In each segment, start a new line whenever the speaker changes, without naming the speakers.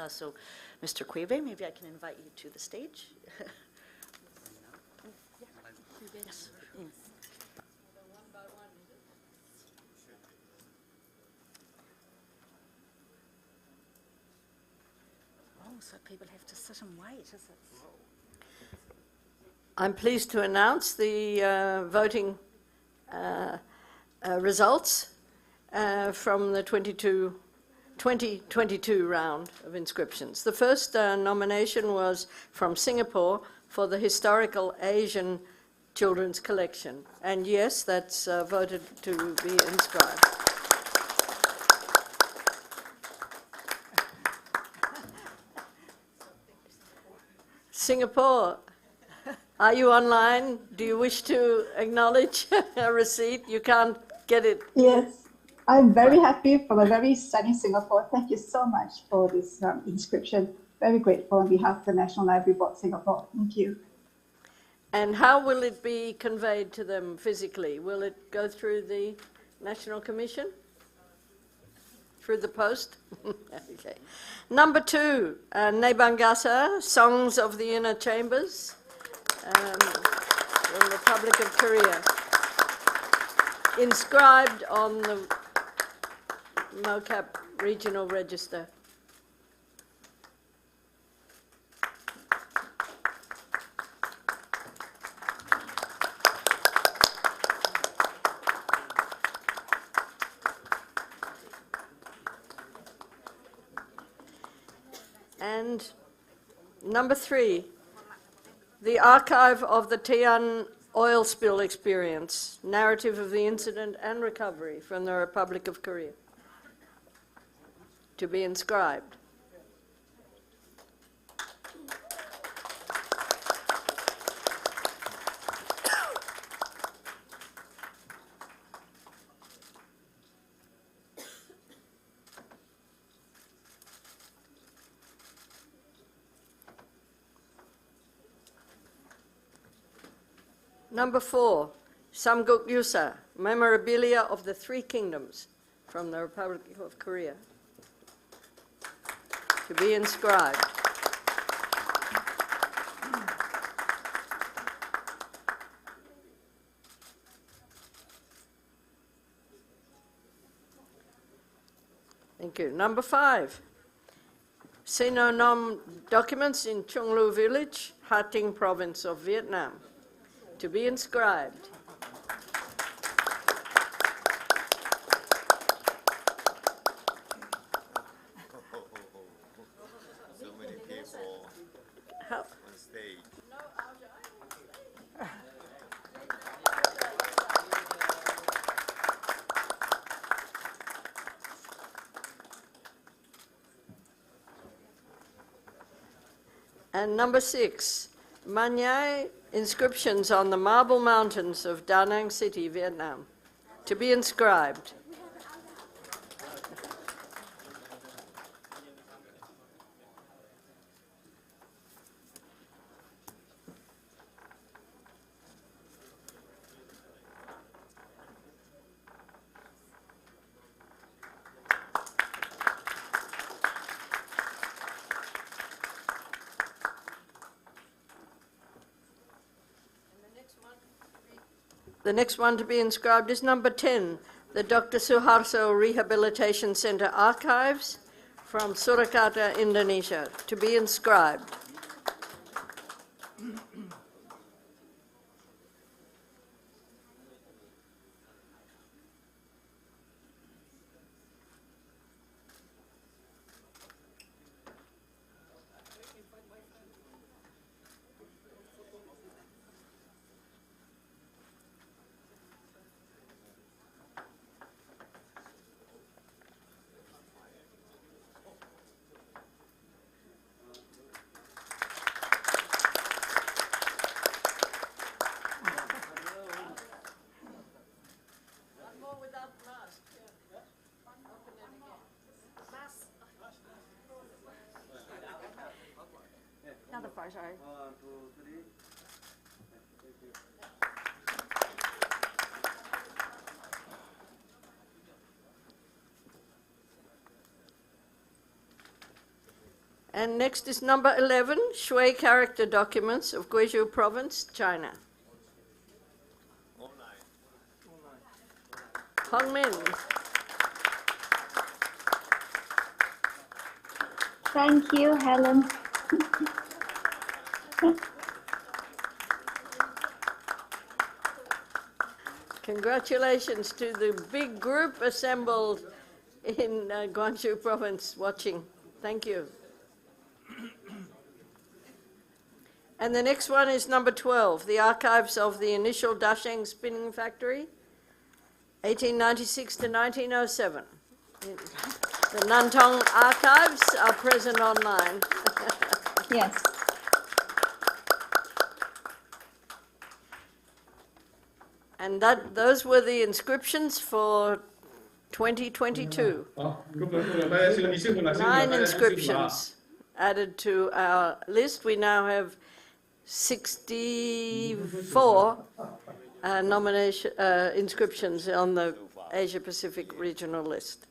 So, Mr. Cueve, maybe I can invite you to the stage. Yes. Oh, so people have to sit and wait, is it?
I'm pleased to announce the voting results from the 2022 round of inscriptions. The first nomination was from Singapore for the Historical Asian Children's Collection. And yes, that's voted to be inscribed. Singapore, are you online? Do you wish to acknowledge a receipt? You can't get it.
Yes, I'm very happy from a very sunny Singapore. Thank you so much for this inscription. Very grateful on behalf of the National Library Board Singapore. Thank you.
And how will it be conveyed to them physically? Will it go through the National Commission? Through the post? Okay. Number 2, Nebangasa, Songs of the Inner Chambers, from the Republic of Korea. Inscribed on the MOWCAP Regional Register. And number 3, the archive of the Tian oil spill experience, narrative of the incident and recovery from the Republic of Korea, to be inscribed. Number 4, Samguk Yusa, memorabilia of the 3 kingdoms from the Republic of Korea, to be inscribed. Thank you. Number 5, Sinonom documents in Trung Lu village, Ha Tinh province of Vietnam, to be inscribed.
So many people
How?
on stage.
And number 6, Manyai inscriptions on the marble mountains of Da Nang City, Vietnam, to be inscribed. The next one to be inscribed is number 10, the Dr. Suharto Rehabilitation Center archives from Surakarta, Indonesia, to be inscribed.
Another photo.
And next is number 11, Shui character documents of Guizhou Province, China. Hongmin.
Thank you, Helen.
Congratulations to the big group assembled in Guangzhou Province watching. Thank you. And the next one is number 12, the archives of the initial Dasheng spinning factory, 1896 to 1907. The Nantong archives are present online.
Yes.
And those were the inscriptions for 2022. 9 inscriptions added to our list. We now have 64 inscriptions on the Asia-Pacific regional list.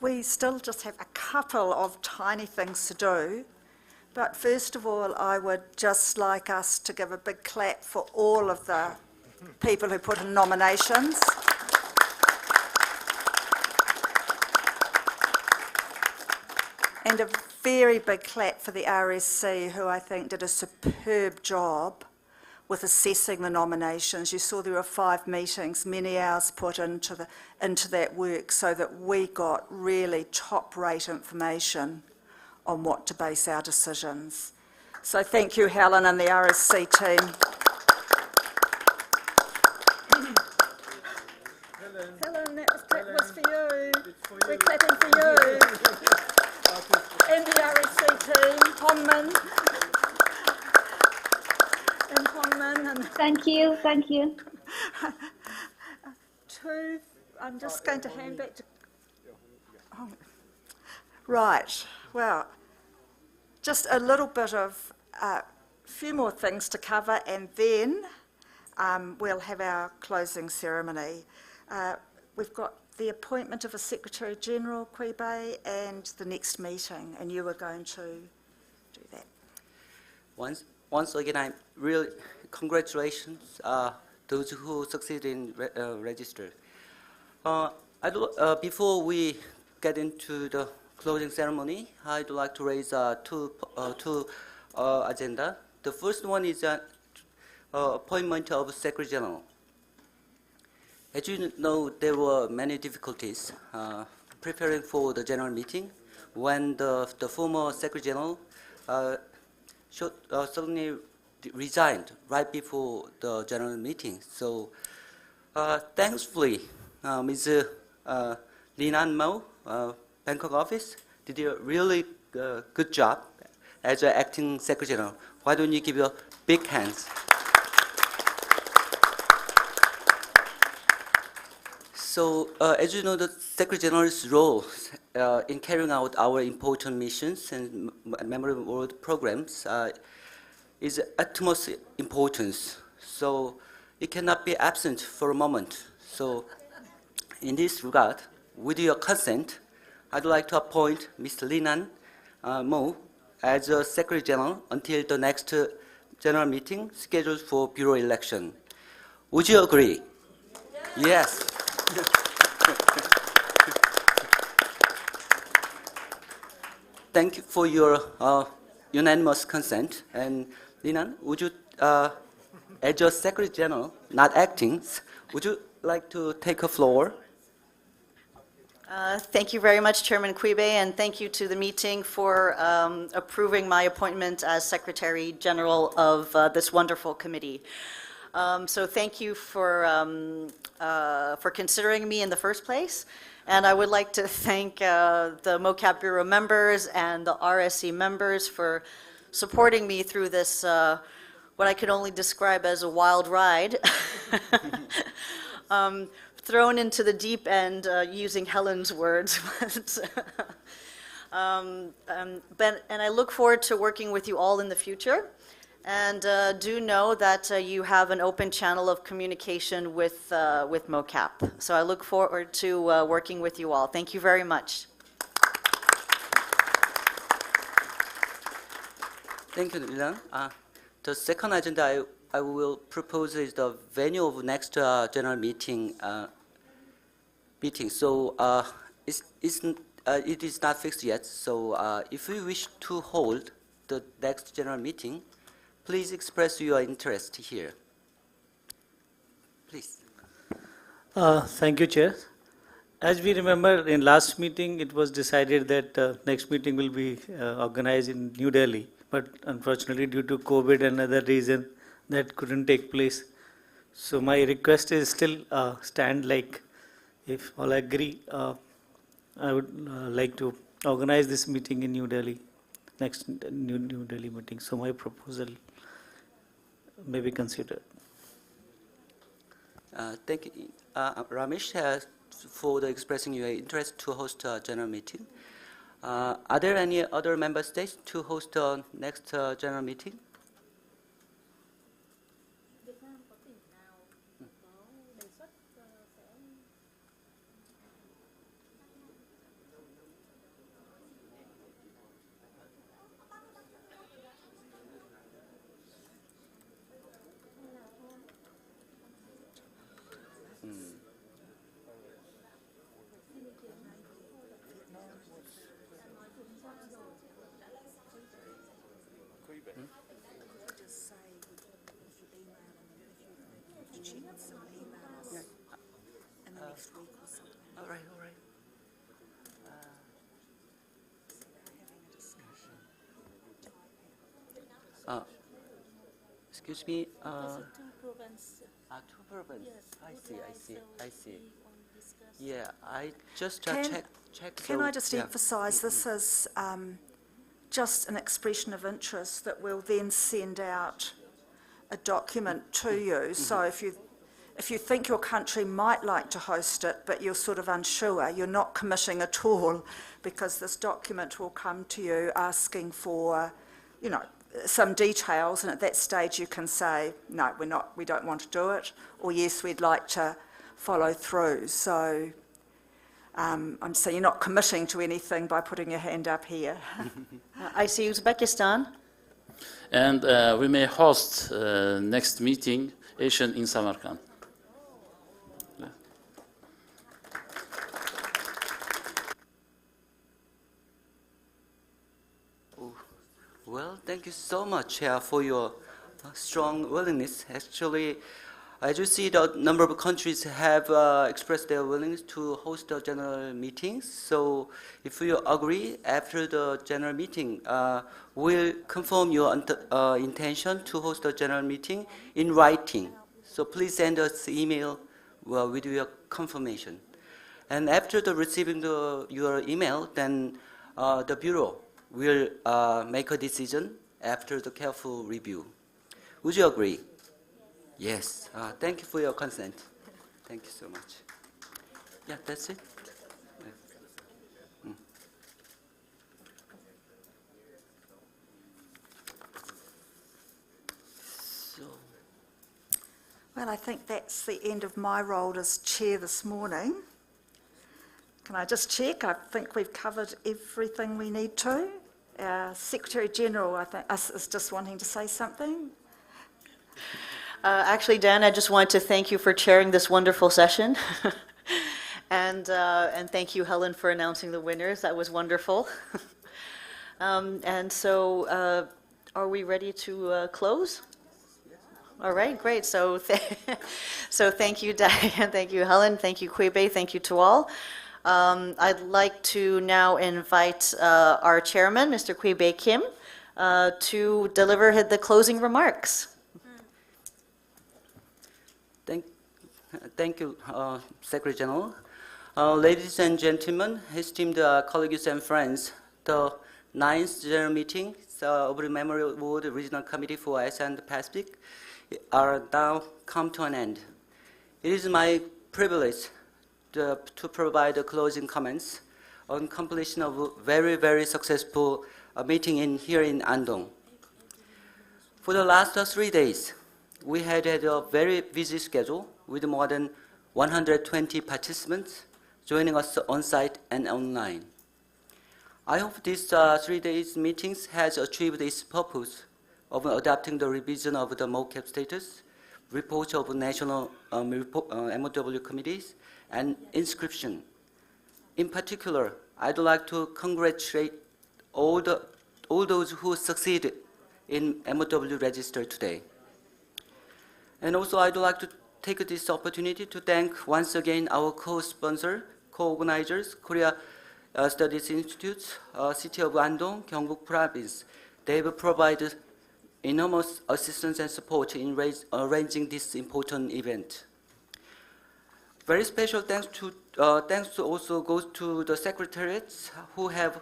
We still just have a couple of tiny things to do. But first of all, I would just like us to give a big clap for all of the people who put in nominations. And a very big clap for the RSC, who I think did a superb job with assessing the nominations. You saw there were 5 meetings, many hours put into that work so that we got really top-rate information on what to base our decisions. So thank you, Helen, and the RSC team. Helen, that was for you. We're clapping for you. And the RSC team, Hongmin. And Hongmin. And
Thank you, thank you.
I'm just going to hand back to... Oh. Right, well, just a little bit of a few more things to cover, and then we'll have our closing ceremony. We've got the appointment of a Secretary-General, Quibe, and the next meeting, and you are going to do that.
Once again, I really congratulations those who succeeded in register. Before we get into the closing ceremony, I'd like to raise two agenda. The first one is appointment of Secretary General. As you know, there were many difficulties preparing for the general meeting when the former Secretary General suddenly resigned right before the general meeting. So thankfully, Ms. Linan Mo, Bangkok office, did a really good job as an acting Secretary General. Why don't you give your big hands? So, as you know, the Secretary General's role in carrying out our important missions and memorable world programs is utmost importance. So, it cannot be absent for a moment. So, in this regard, with your consent, I'd like to appoint Mr. Linan Mo as a Secretary General until the next general meeting scheduled for Bureau election. Would you agree? Yes. Thank you for your unanimous consent. And Linan, would you, as your Secretary General, not acting, would you like to take a floor?
Thank you very much, Chairman Quibe, and thank you to the meeting for approving my appointment as Secretary General of this wonderful committee. So thank you for considering me in the first place. And I would like to thank the MOWCAP Bureau members and the RSC members for supporting me through this, what I could only describe as a wild ride. Thrown into the deep end, using Helen's words. And I look forward to working with you all in the future. And do know that you have an open channel of communication with MOWCAP. So I look forward to working with you all. Thank you very much.
Thank you, Lilang. The second agenda I will propose is the venue of next general meeting. So it is not fixed yet. So if you wish to hold the next general meeting, please express your interest here. Please.
Thank you, Chair. As we remember, in last meeting, it was decided that next meeting will be organized in New Delhi. But unfortunately, due to COVID and other reason, that couldn't take place. So my request is still stand, like, if all agree, I would like to organize this meeting in New Delhi, next New Delhi meeting. So my proposal may be considered.
Thank you, Ramesh, for the expressing your interest to host a general meeting. Are there any other member states to host the next general meeting? All right. Excuse me. Two provinces. I see. Yeah, I just check.
Can I just emphasise this is just an expression of interest that we'll then send out a document to you. So if you think your country might like to host it, but you're sort of unsure, you're not committing at all, because this document will come to you asking for, some details, and at that stage you can say, no, we don't want to do it, or yes, we'd like to follow through. So I'm saying you're not committing to anything by putting your hand up here.
I see Uzbekistan.
And we may host next meeting Asian in Samarkand.
Well, thank you so much for your strong willingness. Actually, as you see, the number of countries have expressed their willingness to host the general meetings. So if you agree, after the general meeting, we'll confirm your intention to host a general meeting in writing. So please send us email with your confirmation. And after receiving your email, then the Bureau will make a decision after the careful review. Would you agree? Yes. Thank you for your consent. Thank you so much. Yeah, that's it.
Well, I think that's the end of my role as chair this morning. Can I just check? I think we've covered everything we need to. Our Secretary-General, I think, is just wanting to say something.
Actually, Dan, I just wanted to thank you for chairing this wonderful session. And thank you, Helen, for announcing the winners. That was wonderful. And so are we ready to close? All right, great. So thank you, Diane, thank you, Helen, thank you, Kwebe, thank you to all. I'd like to now invite our chairman, Mr. Kwebe Kim, to deliver the closing remarks.
Thank you, Secretary General. Ladies and gentlemen, esteemed colleagues and friends, the 9th General Meeting of the Memorial Award Regional Committee for Asia and the Pacific are now come to an end. It is my privilege to provide the closing comments on completion of a very, very successful meeting here in Andong. For the last 3 days, we had a very busy schedule with more than 120 participants joining us on-site and online. I hope this 3 days meetings has achieved its purpose of adopting the revision of the MOWCAP status, reports of national MOW committees, and inscription. In particular, I'd like to congratulate all those who succeeded in MOW register today. And also, I'd like to take this opportunity to thank once again our co-sponsor, co-organizers, Korea Studies Institute, City of Andong, Gyeongbuk Province. They have provided enormous assistance and support in arranging this important event. Very special thanks to also goes to the secretariats who have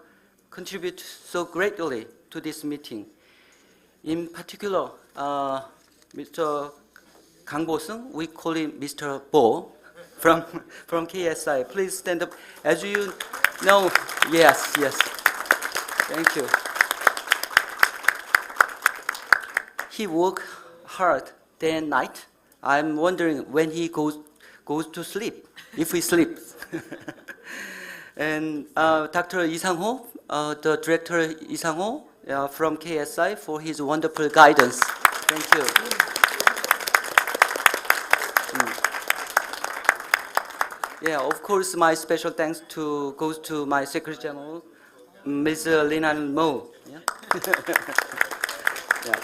contributed so greatly to this meeting. In particular, Mr. Kang Bo-seung, we call him Mr. Bo from KSI. Please stand up. As you know, yes. Thank you. He worked hard day and night. I'm wondering when he goes to sleep, if he sleeps. And Dr. Lee Sang-ho, the director Lee Sang-ho from KSI for his wonderful guidance. Thank you. Yeah, of course, my special thanks goes to my Secretary General, Ms. Linan Mo. Yeah? Yeah.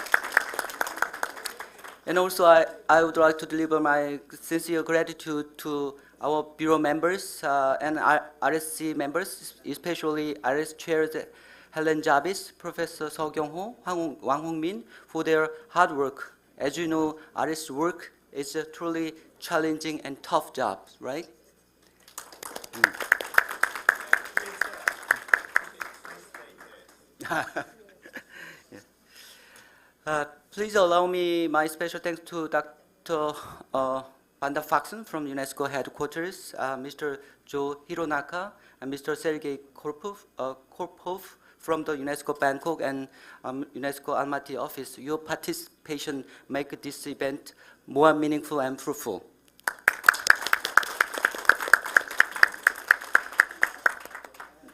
And also, I would like to deliver my sincere gratitude to our Bureau members and RSC members, especially RS chairs Helen Jarvis, Professor Seo Kyung-ho, Wang Hong-min, for their hard work. As you know, RS work is a truly challenging and tough job, right? Please allow me my special thanks to Dr. Vanda Faxon from UNESCO headquarters, Mr. Joe Hironaka, and Mr. Sergei Korpov from the UNESCO Bangkok and UNESCO Almaty office. Your participation make this event more meaningful and fruitful.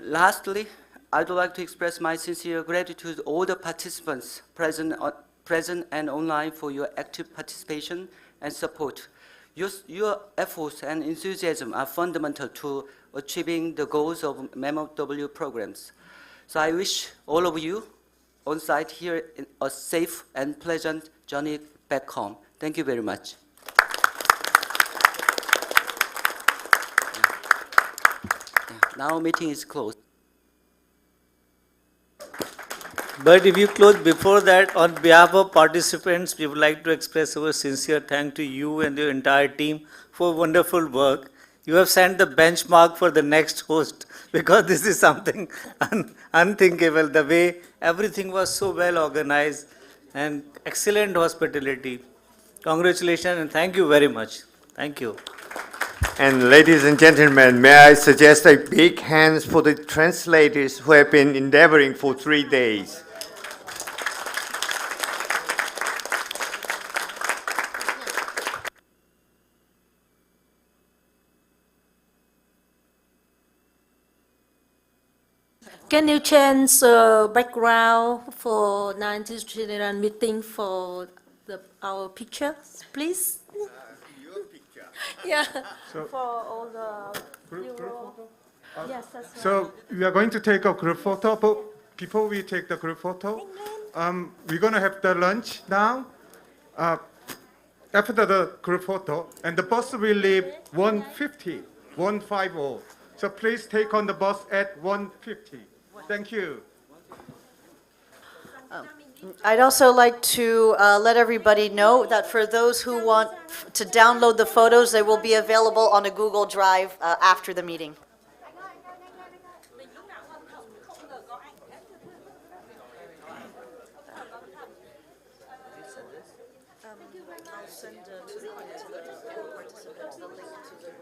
Lastly, I'd like to express my sincere gratitude to all the participants present and online for your active participation and support. Your efforts and enthusiasm are fundamental to achieving the goals of MOW programs. So I wish all of you on site here a safe and pleasant journey back home. Thank you very much. Now meeting is closed.
But if you close before that, on behalf of participants, we would like to express our sincere thanks to you and your entire team for wonderful work. You have set the benchmark for the next host, because this is something unthinkable, the way everything was so well organized and excellent hospitality. Congratulations and thank you very much. Thank you.
And ladies and gentlemen, may I suggest a big hands for the translators who have been endeavoring for 3 days.
Can you change background for 19th General Meeting for our pictures, please?
Your picture.
Yeah,
So-
for all the
Group photo?
Yes, that's right.
So we are going to take a group photo, but before we take the group photo, we're going to have the lunch now. After the group photo, and the bus will leave 1:50. So please take on the bus at 1:50. Thank you.
I'd also like to let everybody know that for those who want to download the photos, they will be available on a Google Drive after the meeting. I'll send to the participants the link to the